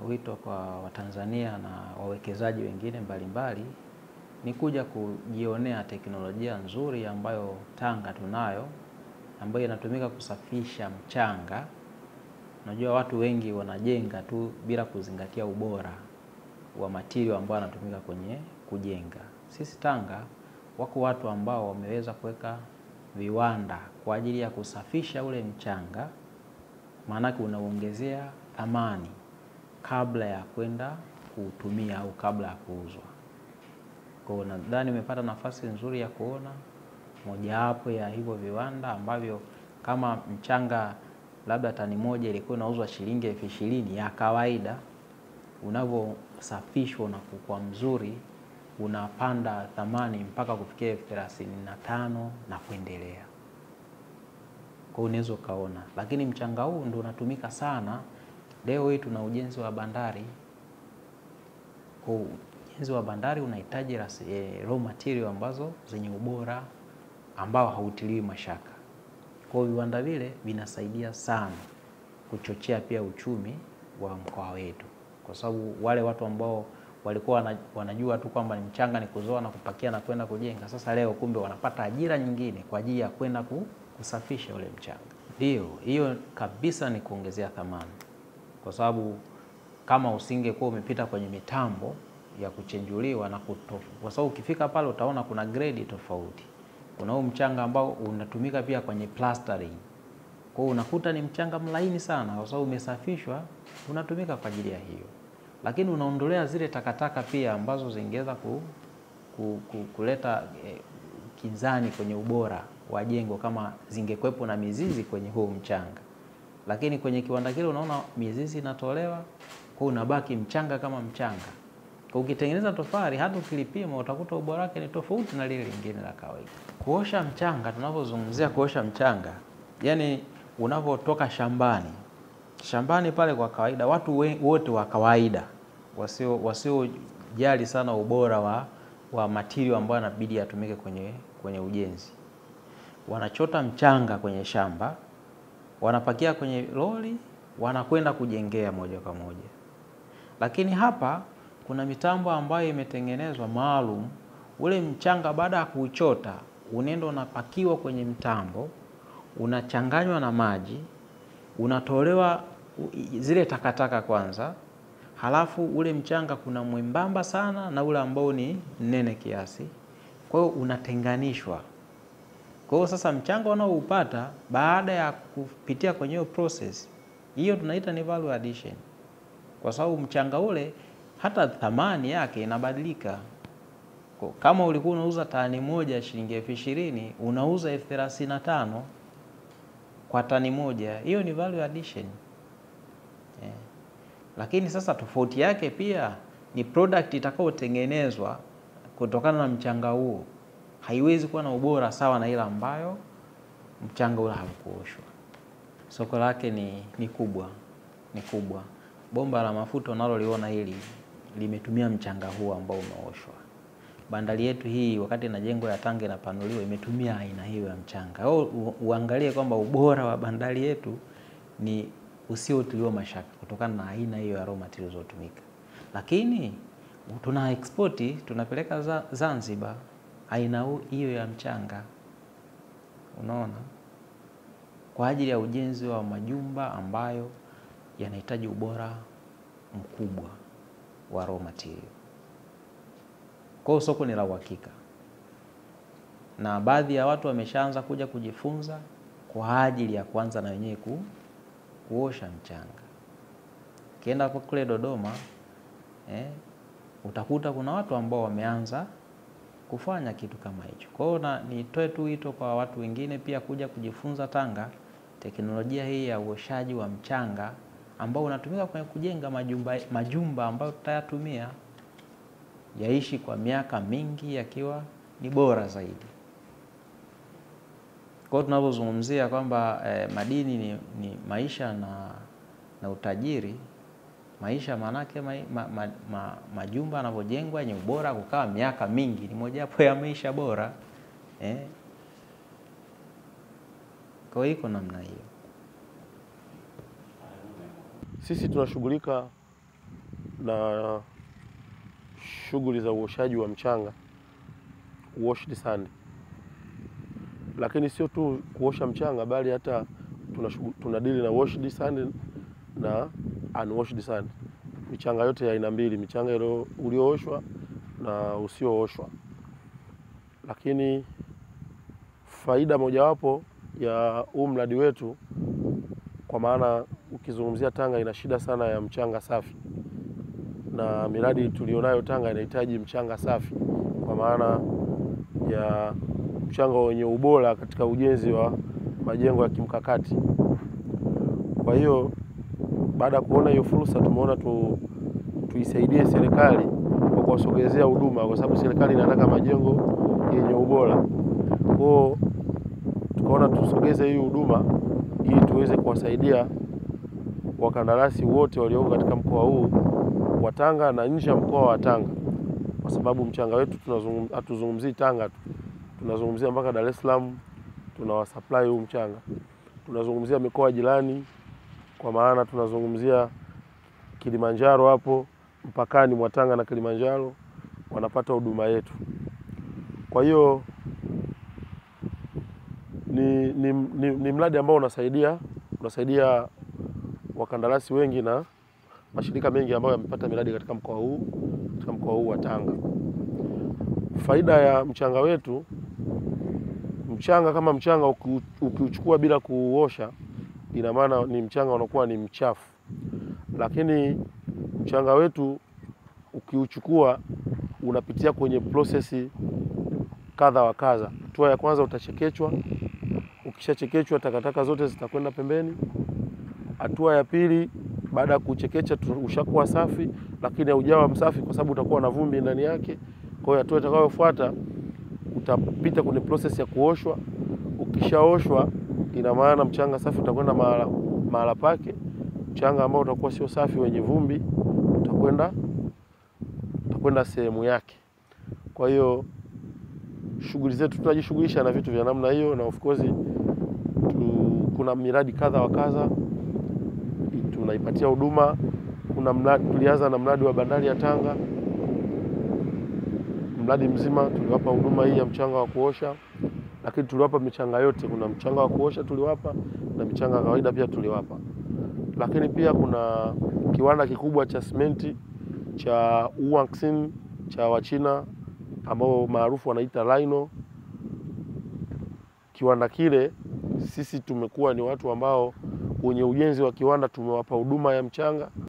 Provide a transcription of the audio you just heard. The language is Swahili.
Wito kwa Watanzania na wawekezaji wengine mbalimbali ni kuja kujionea teknolojia nzuri ambayo Tanga tunayo, ambayo inatumika kusafisha mchanga. Unajua watu wengi wanajenga tu bila kuzingatia ubora wa material ambayo yanatumika kwenye kujenga. Sisi Tanga wako watu ambao wameweza kuweka viwanda kwa ajili ya kusafisha ule mchanga, maanake unaongezea thamani kabla ya kwenda kutumia au kabla ya kuuzwa. Kwa hiyo nadhani nimepata nafasi nzuri ya kuona mojawapo ya hivyo viwanda ambavyo kama mchanga labda tani moja ilikuwa inauzwa shilingi 20,000 ya kawaida, unavyosafishwa na kuwa mzuri unapanda thamani mpaka kufikia 35,000 na kuendelea. Kwa hiyo unaweza kaona, lakini mchanga huu ndio unatumika sana. Leo hii tuna ujenzi wa bandari. Kwa ujenzi wa bandari unahitaji raw material ambazo zenye ubora ambao hautiliwi mashaka. Kwa hiyo viwanda vile vinasaidia sana kuchochea pia uchumi wa mkoa wetu, kwa sababu wale watu ambao walikuwa wanajua tu kwamba ni mchanga ni kuzoa na kupakia na kwenda kujenga, sasa leo kumbe wanapata ajira nyingine kwa ajili ya kwenda kusafisha ule mchanga. Ndio, hiyo kabisa ni kuongezea thamani. Kwa sababu kama usingekuwa umepita kwenye mitambo ya kuchenjuliwa na kwa sababu ukifika pale utaona kuna grade tofauti. Kuna huu mchanga ambao unatumika pia kwenye plastering. Kwa hiyo unakuta ni mchanga mlaini sana kwa sababu umesafishwa, unatumika kwa ajili ya hiyo. Lakini unaondolea zile takataka pia ambazo zingeweza kuleta kinzani kwenye ubora wa jengo kama zingekwepo na mizizi kwenye huu mchanga. Lakini kwenye kiwanda kile unaona mizizi inatolewa, kwa unabaki mchanga kama mchanga. Kwa ukitengeneza tofali hata ukilipima utakuta ubora wake ni tofauti na lile lingine la kawaida. Kuosha mchanga, tunapozungumzia kuosha mchanga, yani unapotoka shambani. Shambani pale kwa kawaida watu wote wa kawaida wasio jali sana ubora wa material ambayo inabidi yatumike kwenye ujenzi. Wanachota mchanga kwenye shamba, wanapakia kwenye lori, wanakwenda kujengea moja kwa moja. Lakini hapa kuna mitambo ambayo imetengenezwa maalum. Ule mchanga baada ya kuuchota unaenda unapakiwa kwenye mtambo, unachanganywa na maji, unatolewa zile takataka kwanza, halafu ule mchanga kuna mwembamba sana na ule ambao ni nene kiasi. Kwa hiyo unatenganishwa. Kwa hiyo sasa mchanga unaoupata baada ya kupitia kwenye hiyo process, hiyo tunaita ni value addition. Kwa sababu mchanga ule hata thamani yake inabadilika. Kama ulikuwa unauza tani moja shilingi 20,000, unauza 35,000 kwa tani moja. Hiyo ni value addition. Lakini sasa tofauti yake pia ni product itakayotengenezwa kutokana na mchanga huo. Haiwezi kuwa na ubora sawa na ile ambayo mchanga ule haukuoshwa. Soko lake ni kubwa. Bomba la mafuta unaloliona hili limetumia mchanga huu ambao umeoshwa. Bandari yetu hii wakati na jengo ya Tanga inapanuliwa imetumia aina hiyo ya mchanga. Uangalie kwamba ubora wa bandari yetu ni usiotiliwa mashaka kutokana na aina hiyo ya raw materials zilizotumika. Lakini tuna export, tunapeleka Zanzibar aina hiyo ya mchanga. Unaona? Kwa ajili ya ujenzi wa majumba ambayo yanahitaji ubora mkubwa wa raw material. Kwa hiyo soko ni la uhakika. Na baadhi ya watu wameshaanza kuja kujifunza kwa ajili ya kuanza na wenyewe kuosha mchanga. Ukienda kule Dodoma, utakuta kuna watu ambao wameanza kufanya kitu kama hicho. Kwa hiyo nitoe tu wito kwa watu wengine pia kuja kujifunza Tanga teknolojia hii ya uoshaji wa mchanga ambao unatumika kwenye kujenga majumba ambayo tutayatumia yaishi kwa miaka mingi yakiwa ni bora zaidi. Kwa hiyo tunapozungumzia kwamba madini ni maisha na utajiri, maisha manake majumba yanapojengwa yenye ubora kukaa miaka mingi ni mojawapo ya maisha bora. Kwa hiyo iko namna hiyo. Sisi tunashughulika na shughuli za uoshaji wa mchanga, washed sand. Lakini sio tu kuosha mchanga, bali hata tunadili na washed sand na unwashed sand. Michanga yote ya aina mbili, michanga uliooshwa na usiooshwa. Lakini faida mojawapo ya huu mradi wetu, kwa maana ukizungumzia Tanga ina shida sana ya mchanga safi, na miradi tulionayo Tanga inahitaji mchanga safi, kwa maana ya mchanga wenye ubora katika ujenzi wa majengo ya kimkakati. Kwa hiyo baada ya kuona hiyo fursa, tumeona tuisaidie serikali kwa kuwasogezea huduma, kwa sababu serikali inataka majengo yenye ubora. Kwa tukaona tusogeze hii huduma ili tuweze kuwasaidia wakandarasi wote walioko katika mkoa huu wa Tanga na nje ya mkoa wa Tanga, kwa sababu mchanga wetu hatuzungumzii Tanga tu, tunazungumzia mpaka Dar es Salaam tunawasupply huu mchanga. Tunazungumzia mikoa jirani, kwa maana tunazungumzia Kilimanjaro, hapo mpakani mwa Tanga na Kilimanjaro wanapata huduma yetu. Kwa hiyo ni mradi ambao unasaidia wakandarasi wengi na mashirika mengi ambayo yamepata miradi katika mkoa huu wa Tanga. Faida ya mchanga wetu, kama mchanga ukiuchukua bila kuosha, ina maana ni mchanga unakuwa ni mchafu. Lakini mchanga wetu ukiuchukua unapitia kwenye prosesi kadha wa kadha. Hatua ya kwanza utachekechwa. Ukishachekechwa, takataka zote zitakwenda pembeni. Hatua ya pili, baada ya kuchekecha ushakuwa safi, lakini haujawa msafi kwa sababu utakuwa na vumbi ndani yake. Kwa hiyo hatua itakayofuata utapita kwenye process ya kuoshwa. Ukishaoshwa, ina maana mchanga safi utakwenda mahala pake. Mchanga ambao utakuwa sio safi wenye vumbi utakwenda sehemu yake. Kwa hiyo shughuli zetu tunajishughulisha na vitu vya namna hiyo, na of course kuna miradi kadha wa kadha tunaipatia huduma. Tulianza na mradi wa bandari ya Tanga. Mradi mzima tuliwapa huduma hii ya mchanga wa kuosha, lakini tuliwapa michanga yote. Kuna mchanga wa kuosha tuliwapa na michanga kawaida pia tuliwapa. Lakini pia kuna kiwanda kikubwa cha simenti cha Huanxin cha Wachina ambao maarufu wanaita Lino. Kiwanda kile sisi tumekuwa ni watu ambao wenye ujenzi wa kiwanda tumewapa huduma ya mchanga.